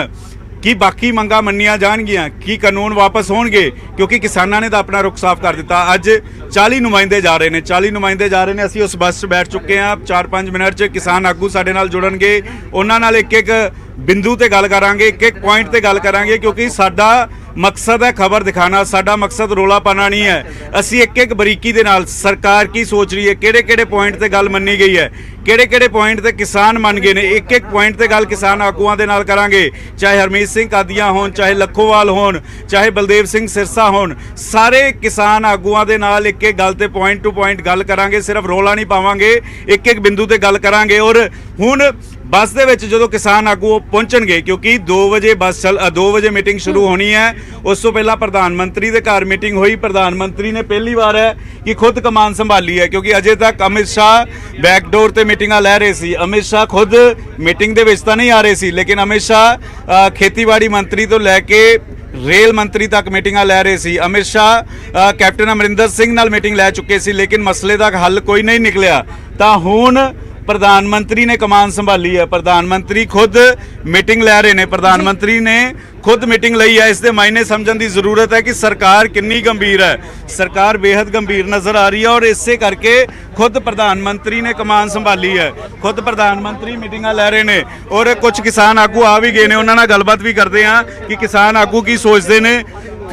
ਕੀ ਬਾਕੀ ਮੰਗਾਂ ਮੰਨੀਆਂ ਜਾਣਗੀਆਂ, ਕੀ ਕਾਨੂੰਨ ਵਾਪਸ ਹੋਣਗੇ, ਕਿਉਂਕਿ ਕਿਸਾਨਾਂ ਨੇ ਤਾਂ ਆਪਣਾ ਰੁਖ ਸਾਫ਼ ਕਰ ਦਿੱਤਾ। ਅੱਜ 40 ਨੁਮਾਇੰਦੇ ਜਾ ਰਹੇ ਨੇ। ਅਸੀਂ ਉਸ ਬੱਸ 'ਚ ਬੈਠ ਚੁੱਕੇ ਹਾਂ। 4-5 ਮਿੰਟ 'ਚ ਕਿਸਾਨ ਆਗੂ ਸਾਡੇ ਨਾਲ ਜੁੜਨਗੇ, ਉਹਨਾਂ ਨਾਲ ਇੱਕ ਇੱਕ ਬਿੰਦੂ ਤੇ ਗੱਲ ਕਰਾਂਗੇ, ਇੱਕ ਇੱਕ ਪੁਆਇੰਟ ਤੇ ਗੱਲ ਕਰਾਂਗੇ, ਕਿਉਂਕਿ ਸਾਡਾ ਮਕਸਦ ਹੈ ਖਬਰ ਦਿਖਾਣਾ, ਸਾਡਾ ਮਕਸਦ ਰੋਲਾ ਪਾਣਾ ਨਹੀਂ ਹੈ। ਅਸੀਂ ਇੱਕ ਇੱਕ ਬਰੀਕੀ ਦੇ ਨਾਲ ਸਰਕਾਰ ਕੀ ਸੋਚ ਰਹੀ ਹੈ, ਕਿਹੜੇ ਪੁਆਇੰਟ ਤੇ ਗੱਲ ਮੰਨੀ ਗਈ ਹੈ, ਕਿਹੜੇ ਪੁਆਇੰਟ ਤੇ ਕਿਸਾਨ ਮੰਨ ਗਏ ਨੇ, ਇੱਕ ਇੱਕ ਪੁਆਇੰਟ ਤੇ ਗੱਲ ਕਿਸਾਨ ਆਗੂਆਂ ਦੇ ਨਾਲ ਕਰਾਂਗੇ। ਚਾਹੇ ਹਰਮੀਤ ਸਿੰਘ ਕਾਦੀਆਂ ਹੋਣ, ਚਾਹੇ ਲੱਖੋਵਾਲ ਹੋਣ, ਚਾਹੇ ਬਲਦੇਵ ਸਿੰਘ ਸਿਰਸਾ ਹੋਣ, ਸਾਰੇ ਕਿਸਾਨ ਆਗੂਆਂ ਦੇ ਨਾਲ ਇੱਕ ਇੱਕ ਗੱਲ ਤੇ ਪੁਆਇੰਟ ਟੂ ਪੁਆਇੰਟ ਗੱਲ ਕਰਾਂਗੇ। ਸਿਰਫ ਰੋਲਾ ਨਹੀਂ ਪਾਵਾਂਗੇ, ਇੱਕ ਇੱਕ ਬਿੰਦੂ ਤੇ ਗੱਲ ਕਰਾਂਗੇ। ਔਰ ਹੁਣ ਬੱਸ ਦੇ ਵਿੱਚ ਜਦੋਂ ਕਿਸਾਨ ਆਗੂ ਪਹੁੰਚਣਗੇ, ਕਿਉਂਕਿ 2 ਵਜੇ ਮੀਟਿੰਗ ਸ਼ੁਰੂ ਹੋਣੀ ਹੈ, ਉਸ ਤੋਂ ਪਹਿਲਾਂ ਪ੍ਰਧਾਨ ਮੰਤਰੀ ਦੇ ਘਰ ਮੀਟਿੰਗ ਹੋਈ। ਪ੍ਰਧਾਨ ਮੰਤਰੀ ਨੇ ਪਹਿਲੀ ਵਾਰ ਹੈ ਕਿ ਖੁਦ ਕਮਾਨ ਸੰਭਾਲੀ ਹੈ, ਕਿਉਂਕਿ ਅਜੇ ਤੱਕ ਅਮਿਤ ਸ਼ਾਹ ਬੈਕਡੋਰ ਤੇ ਮੀਟਿੰਗਾਂ ਲੈ ਰਹੇ ਸੀ। ਅਮਿਤ ਸ਼ਾਹ ਖੁਦ ਮੀਟਿੰਗ ਦੇ ਵਿੱਚ ਤਾਂ ਨਹੀਂ ਆ ਰਹੇ ਸੀ, ਲੇਕਿਨ ਅਮਿਤ ਸ਼ਾਹ ਖੇਤੀਬਾੜੀ ਮੰਤਰੀ ਤੋਂ ਲੈ ਕੇ ਰੇਲ ਮੰਤਰੀ ਤੱਕ ਮੀਟਿੰਗਾਂ ਲੈ ਰਹੇ ਸੀ। ਅਮਿਤ ਸ਼ਾਹ ਕੈਪਟਨ ਅਮਰਿੰਦਰ ਸਿੰਘ ਨਾਲ ਮੀਟਿੰਗ ਲੈ ਚੁੱਕੇ ਸੀ, ਲੇਕਿਨ ਮਸਲੇ ਦਾ ਹੱਲ ਕੋਈ ਨਹੀਂ ਨਿਕਲਿਆ। ਤਾਂ ਹੁਣ ਪ੍ਰਧਾਨ ਮੰਤਰੀ ਨੇ ਕਮਾਨ ਸੰਭਾਲੀ ਹੈ, ਪ੍ਰਧਾਨ ਮੰਤਰੀ ਖੁਦ ਮੀਟਿੰਗ ਲੈ ਰਹੇ ਨੇ, ਪ੍ਰਧਾਨ ਮੰਤਰੀ ਨੇ ਖੁਦ ਮੀਟਿੰਗ ਲਈ ਹੈ। ਇਸ ਦੇ ਮਾਇਨੇ ਸਮਝਣ ਦੀ ਜ਼ਰੂਰਤ ਹੈ ਕਿ ਸਰਕਾਰ ਕਿੰਨੀ ਗੰਭੀਰ ਹੈ। ਸਰਕਾਰ ਬੇहद ਗੰਭੀਰ ਨਜ਼ਰ ਆ ਰਹੀ ਹੈ ਔਰ ਇਸੇ ਕਰਕੇ ਖੁਦ ਪ੍ਰਧਾਨ ਮੰਤਰੀ ਨੇ ਕਮਾਨ ਸੰਭਾਲੀ ਹੈ, ਖੁਦ ਪ੍ਰਧਾਨ ਮੰਤਰੀ ਮੀਟਿੰਗਾਂ ਲੈ ਰਹੇ ਨੇ। ਔਰ ਕੁਝ ਕਿਸਾਨ ਆਗੂ ਆ ਵੀ ਗਏ ਨੇ, ਉਹਨਾਂ ਨਾਲ ਗੱਲਬਾਤ ਵੀ ਕਰਦੇ ਹਾਂ ਕਿ ਕਿਸਾਨ ਆਗੂ ਕੀ ਸੋਚਦੇ ਨੇ।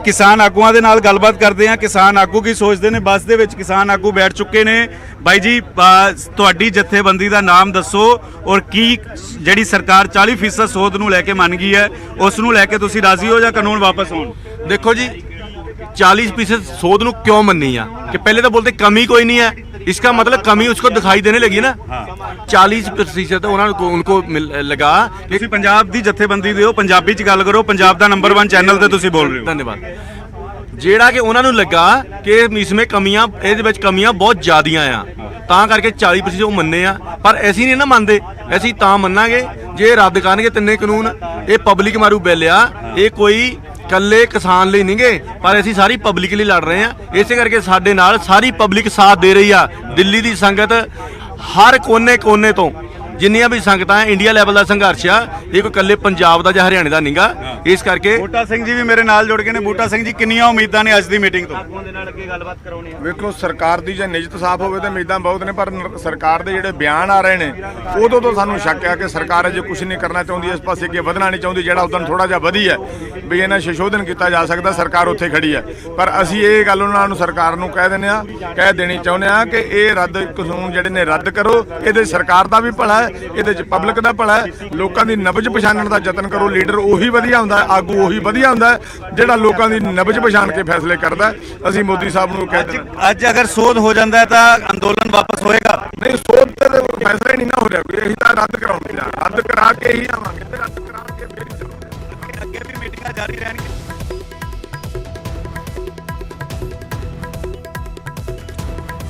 ਕਿਸਾਨ ਆਗੂਆਂ ਦੇ ਨਾਲ ਗੱਲਬਾਤ ਕਰਦੇ ਹਾਂ, ਕਿਸਾਨ ਆਗੂ ਕੀ ਸੋਚਦੇ ਨੇ। ਬੱਸ ਦੇ ਵਿੱਚ ਕਿਸਾਨ ਆਗੂ ਬੈਠ ਚੁੱਕੇ ਨੇ। ਬਾਈ ਜੀ, ਤੁਹਾਡੀ ਜਥੇਬੰਦੀ ਦਾ ਨਾਮ ਦੱਸੋ ਔਰ ਕੀ ਜਿਹੜੀ ਸਰਕਾਰ 40% ਸੋਧ ਨੂੰ ਲੈ ਕੇ ਮੰਨ ਗਈ ਹੈ, ਉਸ ਨੂੰ ਲੈ ਕੇ ਤੁਸੀਂ ਰਾਜ਼ੀ ਹੋ ਜਾਂ ਕਾਨੂੰਨ ਵਾਪਸ ਹੋਣ? ਦੇਖੋ ਜੀ, 40% ਸੋਧ ਨੂੰ ਕਿਉਂ ਮੰਨੀ ਆ ਕਿ ਪਹਿਲੇ ਤਾਂ ਬੋਲਦੇ ਕਮੀ ਕੋਈ ਨਹੀਂ ਹੈ, इसका मतलब कमी उसको दिखाई देने लगी ना। 40% उनको लगा कि ਤੁਸੀਂ ਪੰਜਾਬ ਦੀ ਜਥੇਬੰਦੀ ਦੇ ਹੋ, ਪੰਜਾਬੀ ਚ ਗੱਲ ਕਰੋ, ਪੰਜਾਬ ਦਾ ਨੰਬਰ 1 ਚੈਨਲ ਤੇ ਤੁਸੀਂ ਬੋਲ ਰਹੇ ਹੋ। ਧੰਨਵਾਦ। ਜਿਹੜਾ ਕਿ ਉਹਨਾਂ ਨੂੰ ਲੱਗਾ ਕਿ ਇਸਮੇ ਕਮੀਆਂ, ਇਹਦੇ ਵਿੱਚ ਕਮੀਆਂ ਬਹੁਤ ਜ਼ਿਆਦੀਆਂ ਆ, ਤਾਂ ਕਰਕੇ 40% ਉਹ ਮੰਨੇ ਆ। ਪਰ ਅਸੀਂ ਨਹੀਂ ਨਾ ਮੰਨਦੇ, ਅਸੀਂ ਤਾਂ ਮੰਨਾਂਗੇ ਜੇ ਰੱਦ ਕਰਨਗੇ ਤਿੰਨੇ ਕਾਨੂੰਨ। ਇਹ ਪਬਲਿਕ ਮਾਰੂ ਬਿੱਲ ਆ, ਇਹ ਕੋਈ ਕੱਲੇ ਕਿਸਾਨ ਲਈ ਨਹੀਂ ਗੇ, ਪਰ ਅਸੀਂ ਸਾਰੀ ਪਬਲਿਕ ਲਈ ਲੜ ਰਹੇ ਆ। ਇਸੇ ਕਰਕੇ ਸਾਡੇ ਨਾਲ ਸਾਰੀ ਪਬਲਿਕ ਸਾਥ ਦੇ ਰਹੀ ਆ। ਦਿੱਲੀ ਦੀ ਸੰਗਤ ਹਰ ਕੋਨੇ ਤੋਂ ਜਿੰਨੀਆਂ ਵੀ ਸੰਗਤਾਂ ਹੈ, ਇੰਡੀਆ ਲੈਵਲ ਦਾ ਸੰਘਰਸ਼ ਆ, ਇਹ ਕੋਈ ਕੱਲੇ ਪੰਜਾਬ ਦਾ ਜਾਂ ਹਰਿਆਣੇ ਦਾ ਨਹੀਂਗਾ। ਇਸ ਕਰਕੇ ਬੂਟਾ ਸਿੰਘ ਜੀ ਵੀ ਮੇਰੇ ਨਾਲ ਜੁੜ ਗਏ ਨੇ। ਬੂਟਾ ਸਿੰਘ ਜੀ, ਕਿੰਨੀਆਂ ਉਮੀਦਾਂ ਨੇ ਅੱਜ ਦੀ ਮੀਟਿੰਗ ਤੋਂ? ਵੇਖੋ, ਸਰਕਾਰ ਦੀ ਜੇ ਨਿਯਤ ਸਾਫ਼ ਹੋਵੇ ਤਾਂ ਉਮੀਦਾਂ ਬਹੁਤ ਨੇ, ਪਰ ਸਰਕਾਰ ਦੇ ਜਿਹੜੇ ਬਿਆਨ ਆ ਰਹੇ ਨੇ ਉਦੋਂ ਤੋਂ ਸਾਨੂੰ ਸ਼ੱਕ ਆ ਕਿ ਸਰਕਾਰ ਅਜੇ ਕੁਝ ਨਹੀਂ ਕਰਨਾ ਚਾਹੁੰਦੀ, ਇਸ ਪਾਸੇ ਅੱਗੇ ਵਧਣਾ ਨਹੀਂ ਚਾਹੁੰਦੀ। ਜਿਹੜਾ ਉਦੋਂ ਥੋੜਾ ਜਿਹਾ ਵਧੀ ਹੈ ਵੀ ਇਹਨਾਂ ਸੰਸ਼ੋਧਨ ਕੀਤਾ ਜਾ ਸਕਦਾ, ਸਰਕਾਰ ਉੱਥੇ ਖੜੀ ਹੈ। ਪਰ ਅਸੀਂ ਇਹ ਗੱਲ ਉਹਨਾਂ ਨੂੰ, ਸਰਕਾਰ ਨੂੰ ਕਹਿ ਦੇਣੀ ਚਾਹੁੰਦੇ ਆ ਕਿ ਇਹ ਕਾਨੂੰਨ ਜਿਹੜੇ ਨੇ ਰੱਦ ਕਰੋ। ਇਹਦੇ ਸਰਕਾਰ ਦਾ ਵੀ ਭਲਾ ਹੈ, ਇਹਦੇ ਚ ਪਬਲਿਕ ਦਾ ਭਲਾ ਹੈ। ਲੋਕਾਂ ਦੀ ਨਬਜ਼ ਪਛਾਣਨ ਦਾ ਯਤਨ ਕਰੋ। ਲੀਡਰ ਉਹੀ ਵਧੀਆ ਹੁੰਦਾ ਹੈ, ਆਗੂ ਉਹੀ ਵਧੀਆ ਹੁੰਦਾ ਹੈ ਜਿਹੜਾ ਲੋਕਾਂ ਦੀ ਨਬਜ਼ ਪਛਾਣ ਕੇ ਫੈਸਲੇ ਕਰਦਾ ਹੈ। ਅਸੀਂ ਮੋਦੀ ਸਾਹਿਬ ਨੂੰ ਕਹਿੰਦੇ ਅੱਜ ਅਗਰ ਸੋਧ ਹੋ ਜਾਂਦਾ ਹੈ ਤਾਂ ਅੰਦੋਲਨ ਵਾਪਸ ਹੋਏਗਾ? ਨਹੀਂ, ਸੋਧ ਤੇ ਫੈਸਲਾ ਹੀ ਨਹੀਂ ਨਾ ਹੋ ਰਿਹਾ ਕੋਈ। ਅਸੀਂ ਤਾਂ ਰੱਦ ਕਰਾਉਂਦੇ ਆ, ਰੱਦ ਕਰਾ ਕੇ ਹੀ ਆਵਾਂਗੇ ਤੇ ਰੱਦ ਕਰਾ ਕੇ ਫਿਰ ਅੱਗੇ ਵੀ ਮੀਟਿੰਗਾਂ ਜਾਰੀ ਰਹਿਣਗੀਆਂ।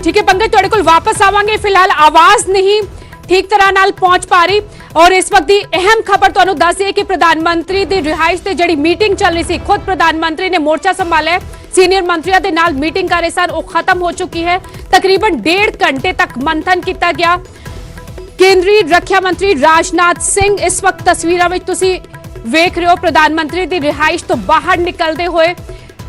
ठीक है पंकज, तुहाडे कोल वापस आवांगे। फिलहाल आवाज नहीं ठीक तरह नाल पहुंच पा रही, और इस वक्त दी अहम खबर तुहानू दस दईए कि प्रधानमंत्री दी रिहाइश ते जिहड़ी मीटिंग चल रही सी, खुद प्रधानमंत्री ने मोर्चा संभालिया, सीनियर मंत्रियों के नाल मीटिंग कर रहे सन, वो खत्म हो चुकी है। तकरीबन 1.5 घंटे तक मंथन किया गया। केंद्रीय रक्षा मंत्री राजनाथ सिंह इस वक्त तस्वीरां विच तुसीं वेख रहे हो, प्रधानमंत्री दी रिहाइश तो बाहर निकलते हुए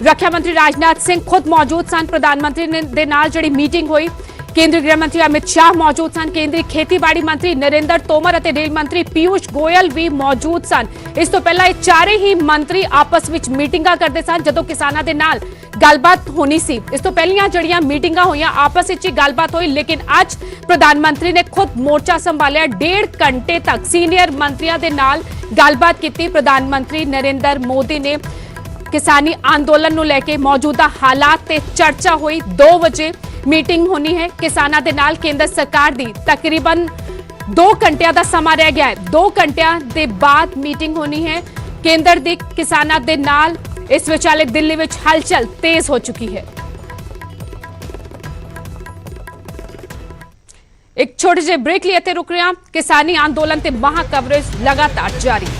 रक्षा मंत्री राजनाथ सिंह खुद मौजूद सन। प्रधानमंत्री दे नाल जिहड़ी मीटिंग हुई, केंद्रीय गृह मंत्री अमित शाह मौजूद सन, केंद्रीय खेतीबाड़ी मंत्री नरेंद्र तोमर और रेल मंत्री पीयूष गोयल भी मौजूद सन। इस तो पहला ये चारे ही मंत्री आपस विच मीटिंगां करते सन जदों किसानां दे नाल गलबात होनी सी। इस तो पहलियां जड़ियां मीटिंगां होईयां, आपस विच ही गलबात हुई, लेकिन अज प्रधानमंत्री ने खुद मोर्चा संभालिया। 1.5 घंटे तक सीनियर मंत्रियों के नाल गलबात की। प्रधानमंत्री नरेंद्र मोदी ने किसानी आंदोलन ਨੂੰ ਲੈ ਕੇ मौजूदा हालात ਤੇ चर्चा हुई। 2 बजे मीटिंग होनी है किसानां दे नाल। केंद्र सरकार दी तकरीबन 2 घंटिया का समा रह गया है। 2 घंटिया के बाद मीटिंग होनी है केंद्र दी किसानां दे नाल। इस विचाले दिल्ली विच हलचल तेज हो चुकी है। एक छोटे जे ब्रेक लिए रुक रहे हैं। किसानी आंदोलन ते महा कवरेज लगातार जारी।